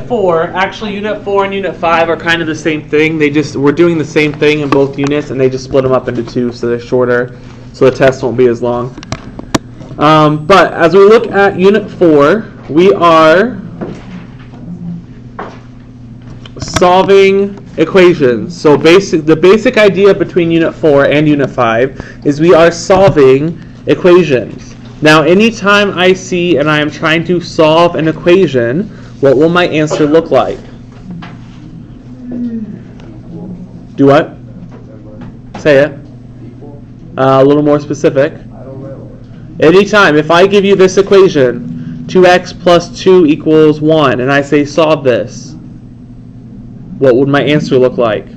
unit 4, actually unit 4 and unit 5 are kind of the same thing. We're doing the same thing in both units, and they just split them up into 2, so they're shorter, so the test won't be as long. But as we look at unit 4, we are solving equations. So the basic idea between unit 4 and unit 5 is we are solving equations. Now, anytime I see and I am trying to solve an equation, what will my answer look like? Do what? Say it. A little more specific. Anytime, if I give you this equation, 2x plus 2 equals 1, and I say solve this, what would my answer look like?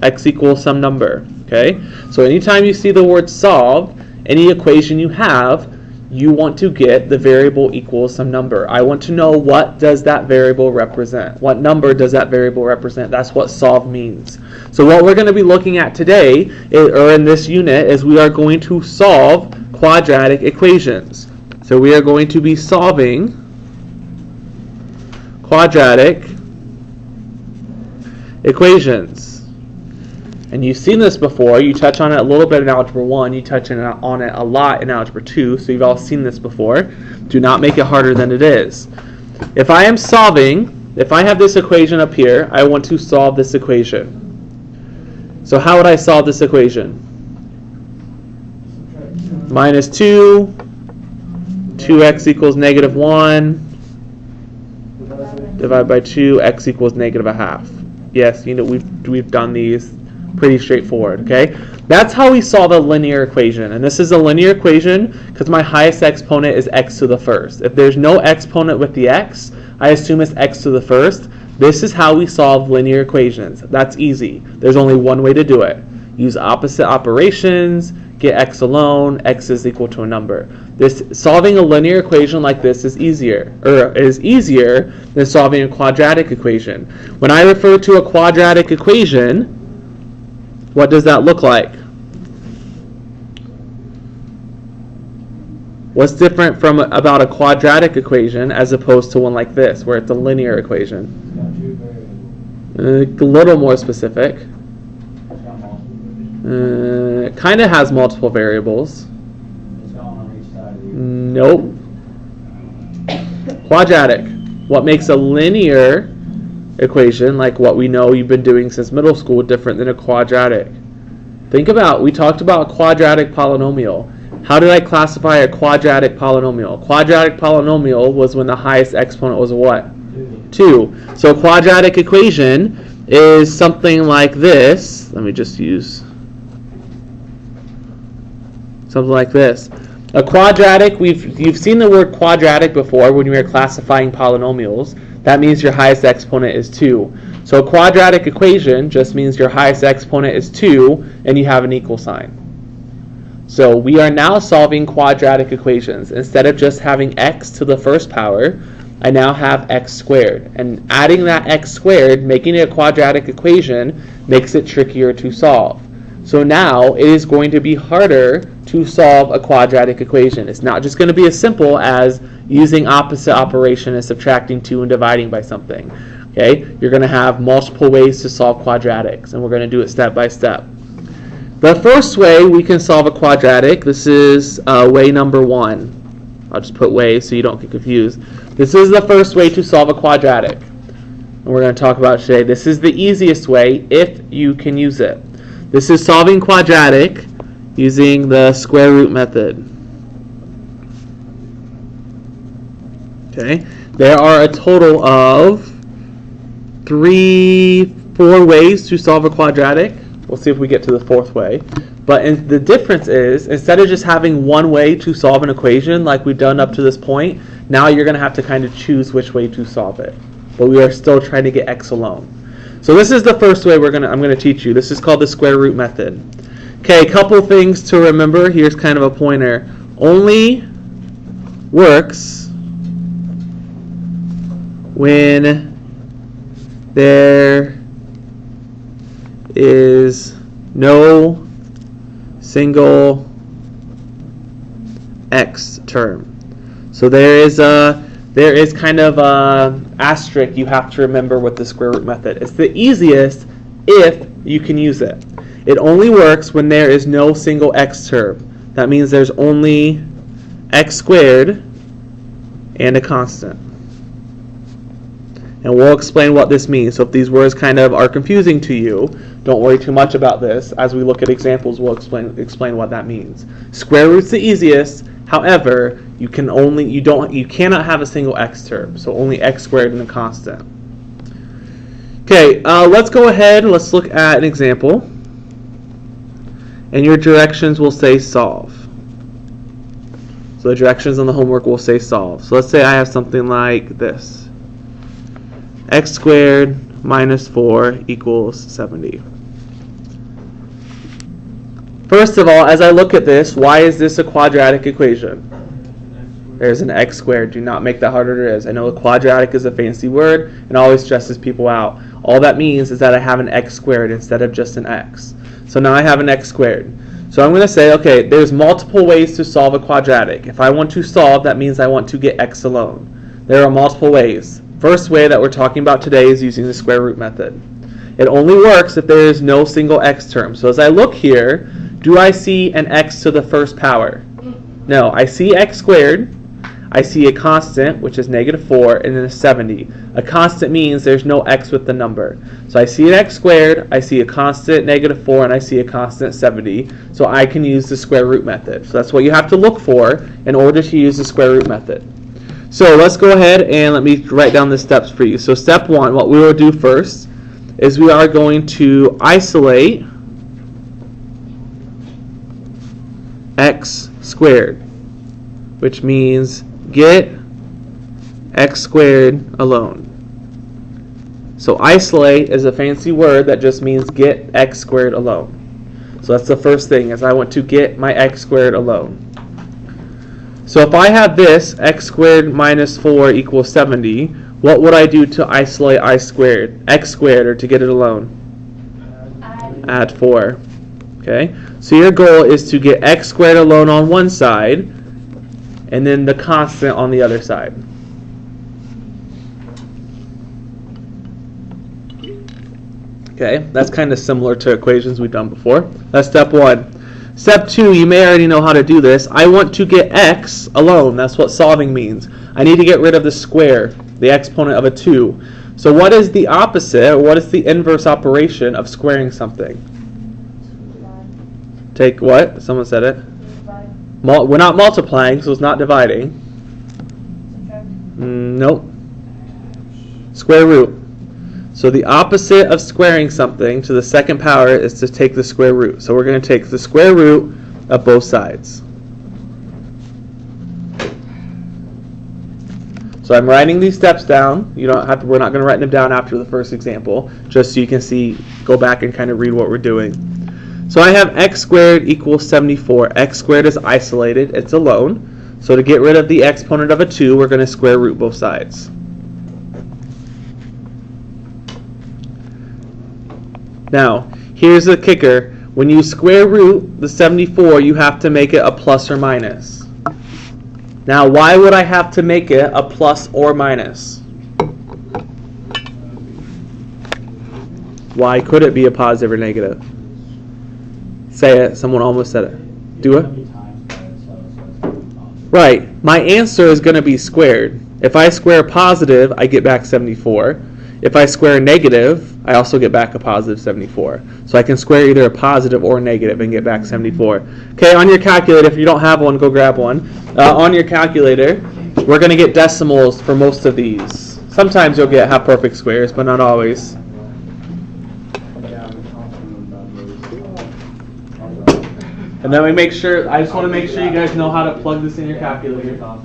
X equals some number. Okay? So anytime you see the word solve, any equation you have, you want to get the variable equals some number. I want to know what does that variable represent. What number does that variable represent? That's what solve means. So what we're going to be looking at today, or in this unit, is we are going to solve quadratic equations. So we are going to be solving quadratic equations. And you've seen this before. You touch on it a little bit in Algebra 1. You touch on it a lot in Algebra 2. So you've all seen this before. Do not make it harder than it is. If I have this equation up here, I want to solve this equation. So how would I solve this equation? Minus 2, 2x equals negative 1, divided by 2, x equals negative a half. Yes, you know we've done these. Pretty straightforward, okay? That's how we solve a linear equation. And this is a linear equation because my highest exponent is x to the first. If there's no exponent with the x, I assume it's x to the first. This is how we solve linear equations. That's easy. There's only one way to do it. Use opposite operations, get x alone, x is equal to a number. Solving a linear equation like this is easier than solving a quadratic equation. When I refer to a quadratic equation, what does that look like? What's different about a quadratic equation as opposed to one like this, where it's a linear equation? A little more specific. It kind of has multiple variables. Nope. Quadratic. What makes a linear equation, like what we know you've been doing since middle school, different than a quadratic? We talked about a quadratic polynomial. How did I classify a quadratic polynomial? Quadratic polynomial was when the highest exponent was a what? 2. So a quadratic equation is something like this. Let me just use something like this. A quadratic, you've seen the word quadratic before when you were classifying polynomials. That means your highest exponent is 2. So a quadratic equation just means your highest exponent is 2 and you have an equal sign. So we are now solving quadratic equations. Instead of just having x to the first power, I now have x squared. And adding that x squared, making it a quadratic equation, makes it trickier to solve. So now it is going to be harder to solve a quadratic equation. It's not just going to be as simple as using opposite operation and subtracting 2 and dividing by something. Okay? You're going to have multiple ways to solve quadratics, and we're going to do it step by step. The first way we can solve a quadratic, this is way number 1. I'll just put way so you don't get confused. This is the first way to solve a quadratic. And we're going to talk about today. This is the easiest way if you can use it. This is solving quadratic using the square root method. Okay, there are a total of 4 ways to solve a quadratic. We'll see if we get to the 4th way. But the difference is, instead of just having one way to solve an equation like we've done up to this point, now you're going to have to kind of choose which way to solve it. But we are still trying to get x alone. So this is the first way I'm going to teach you. This is called the square root method. Okay, a couple things to remember. Here's kind of a pointer. Only works when there is no single x term. So there there is kind of a asterisk you have to remember with the square root method. It's the easiest if you can use it. It only works when there is no single x term. That means there's only x squared and a constant. And we'll explain what this means. So if these words kind of are confusing to you, don't worry too much about this. As we look at examples, we'll explain what that means. Square root's the easiest. However, you cannot have a single x term. So only x squared and a constant. Okay, let's go ahead and let's look at an example. And your directions will say solve. So the directions on the homework will say solve. So let's say I have something like this. X squared minus 4 equals 70. First of all, as I look at this, why is this a quadratic equation? There's an x squared. Do not make that harder than it is. I know a quadratic is a fancy word and always stresses people out. All that means is that I have an x squared instead of just an x. So now I have an x squared. So I'm going to say, okay, there's multiple ways to solve a quadratic. If I want to solve, that means I want to get x alone. There are multiple ways. First way that we're talking about today is using the square root method. It only works if there is no single x term. So as I look here, do I see an x to the first power? No, I see x squared. I see a constant, which is negative 4, and then a 70. A constant means there's no x with the number. So I see an x squared, I see a constant, negative 4, and I see a constant, 70. So I can use the square root method. So that's what you have to look for in order to use the square root method. So let's go ahead and let me write down the steps for you. So step 1, what we will do first is we are going to isolate x squared, which means get x squared alone. So isolate is a fancy word that just means get x squared alone. So that's the first thing, is I want to get my x squared alone. So if I have this, x squared minus 4 equals 70, what would I do to isolate x squared, or to get it alone? Add 4. Okay, so your goal is to get x squared alone on one side, and then the constant on the other side. Okay, that's kind of similar to equations we've done before. That's step 1. Step 2, you may already know how to do this. I want to get x alone. That's what solving means. I need to get rid of the square, the exponent of a 2. So what is the opposite, or what is the inverse operation of squaring something? Take what? Someone said it. We're not multiplying, so it's not dividing. Nope. Square root. So the opposite of squaring something to the second power is to take the square root. So we're going to take the square root of both sides. So I'm writing these steps down. You don't have to, we're not going to write them down after the first example, just so you can see, go back and kind of read what we're doing. So I have x squared equals 74. X squared is isolated. It's alone. So to get rid of the exponent of a 2, we're going to square root both sides. Now, here's the kicker. When you square root the 74, you have to make it a plus or minus. Now, why would I have to make it a plus or minus? Why could it be a positive or negative? Say it. Someone almost said it. Do it. Right. My answer is going to be squared. If I square positive, I get back 74. If I square negative, I also get back a positive 74. So I can square either a positive or a negative and get back 74. Okay, on your calculator, if you don't have one, go grab one. On your calculator, we're going to get decimals for most of these. Sometimes you'll get half perfect squares, but not always. And then we make sure, I just want to make sure you guys know how to plug this in your calculator. I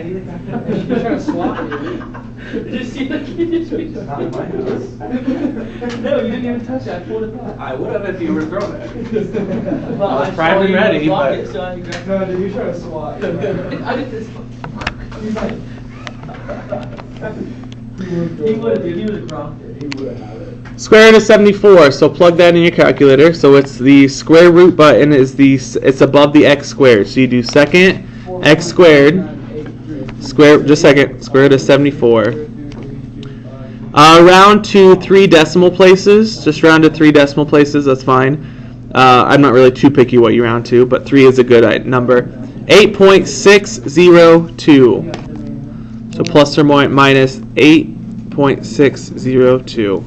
need a calculator. You're trying to swap it. Did you see that? It's not in my house. No, you didn't even touch it. I pulled it back. I would have if you were throwing it. Well, I was primed and ready, but... It, so no, dude, you're trying to swap. I did this. He's like... He would have dropped it. He would have had it. Square root of 74, so plug that in your calculator. So it's the square root button it's above the x squared. So you do second x squared, square root of 74. Round to 3 decimal places. Just round to 3 decimal places, that's fine. I'm not really too picky what you round to, but 3 is a good number. 8.602. So plus or minus 8.602.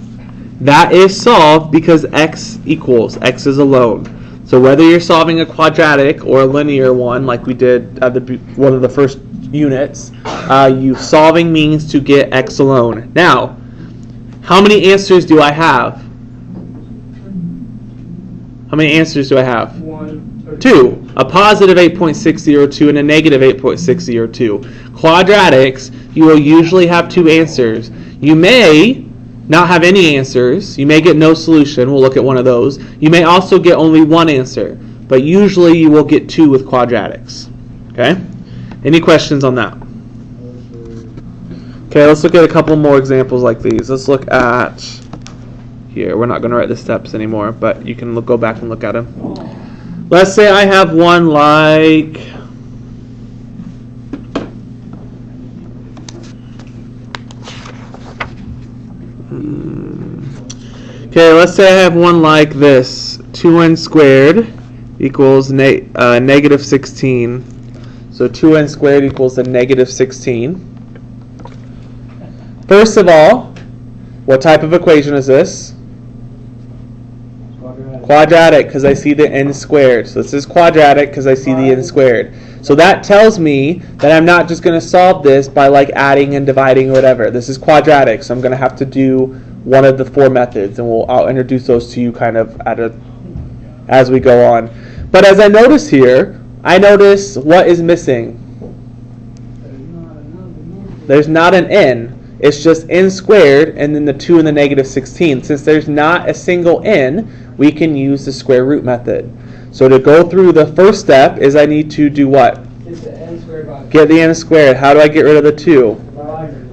That is solved because x is alone. So whether you're solving a quadratic or a linear one, like we did at one of the first units, solving means to get x alone. Now, how many answers do I have? How many answers do I have? 2. A positive 8.602 and a negative 8.602. Quadratics, you will usually have 2 answers. You may not have any answers. You may get no solution. We'll look at one of those. You may also get only 1 answer, but usually you will get 2 with quadratics. Okay? Any questions on that? Okay, let's look at a couple more examples like these. Let's look at here. We're not going to write the steps anymore, but you can go back and look at them. Let's say I have one like let's say I have one like this. 2n squared equals negative 16. So 2n squared equals a negative 16. First of all, what type of equation is this? Quadratic, because I see the n squared. So this is quadratic because I see the n squared. So that tells me that I'm not just going to solve this by like adding and dividing or whatever. This is quadratic, so I'm going to have to do one of the 4 methods, and I'll introduce those to you kind of as we go on. But as I notice here, I notice what is missing. There's not an n. It's just n squared and then the 2 and the negative 16. Since there's not a single n, we can use the square root method. So to go through the first step is I need to do what? Get the n squared. How do I get rid of the 2?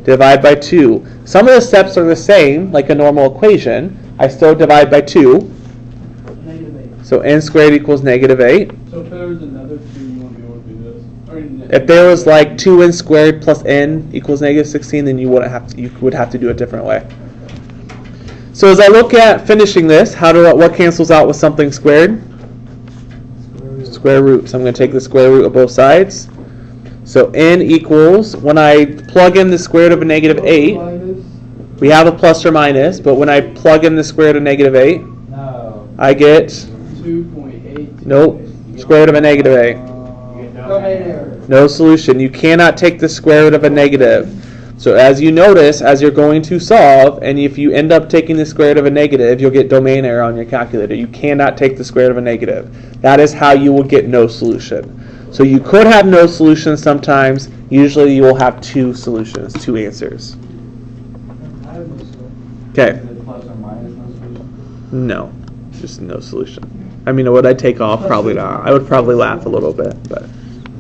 Divide by 2. Some of the steps are the same, like a normal equation. I still divide by 2. So n squared equals negative 8. So if there was another 2, you wouldn't be able to do this? If there was like 2n squared plus n equals negative 16, then you would have to do it a different way. So as I look at finishing this, what cancels out with something squared? Square root. So I'm going to take the square root of both sides. So n equals, when I plug in the square root of a negative 8, we have a plus or minus, but when I plug in the square root of negative 8, I get 2.8. Nope. Square root of a negative 8. No solution. You cannot take the square root of a negative. So as you notice, as you're going to solve, and if you end up taking the square root of a negative, you'll get domain error on your calculator. You cannot take the square root of a negative. That is how you will get no solution. So you could have no solution sometimes. Usually you will have 2 solutions, 2 answers. Okay. No. Just no solution. I mean, would I take off? Probably not. I would probably laugh a little bit, but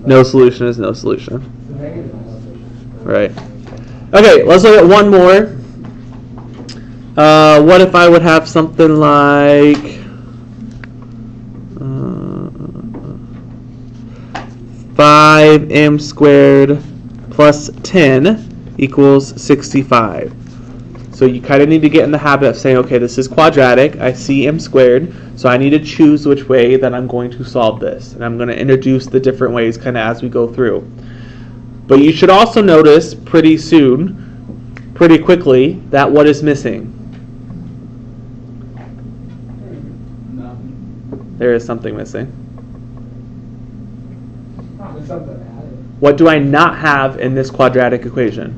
no solution is no solution. Right. Okay, let's look at one more. What if I would have something like 5m squared plus 10 equals 65. So you kind of need to get in the habit of saying, okay, this is quadratic. I see m squared, so I need to choose which way that I'm going to solve this. And I'm going to introduce the different ways kind of as we go through. But you should also notice pretty quickly, that what is missing? There is something missing. What do I not have in this quadratic equation?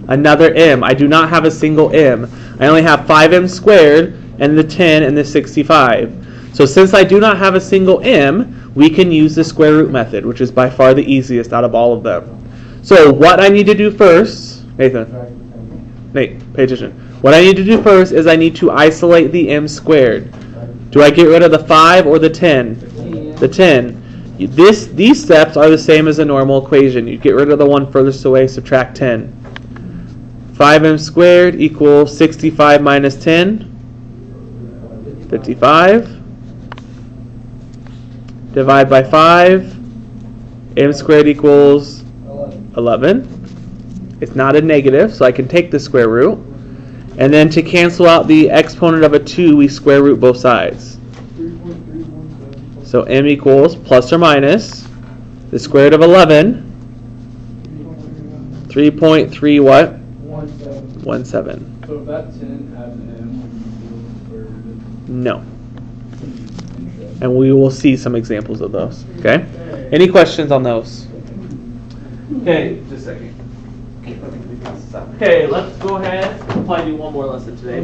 Another m. I do not have a single m. I only have 5m squared and the 10 and the 65. So since I do not have a single m, we can use the square root method, which is by far the easiest out of all of them. So what I need to do first, Nate, pay attention. What I need to do first is I need to isolate the m squared. Do I get rid of the 5 or the 10? The 10. These steps are the same as a normal equation. You get rid of the one furthest away, subtract 10. 5m squared equals 65 minus 10. 55. Divide by 5. M squared equals 11. It's not a negative, so I can take the square root. And then to cancel out the exponent of a 2, we square root both sides. So m equals plus or minus the square root of 11. 3.3 what? 17. So if that 10 has an m, would you do the square root? No. And we will see some examples of those. Okay? Any questions on those? Okay, just a second. Okay, let's go ahead. We'll probably do one more lesson today.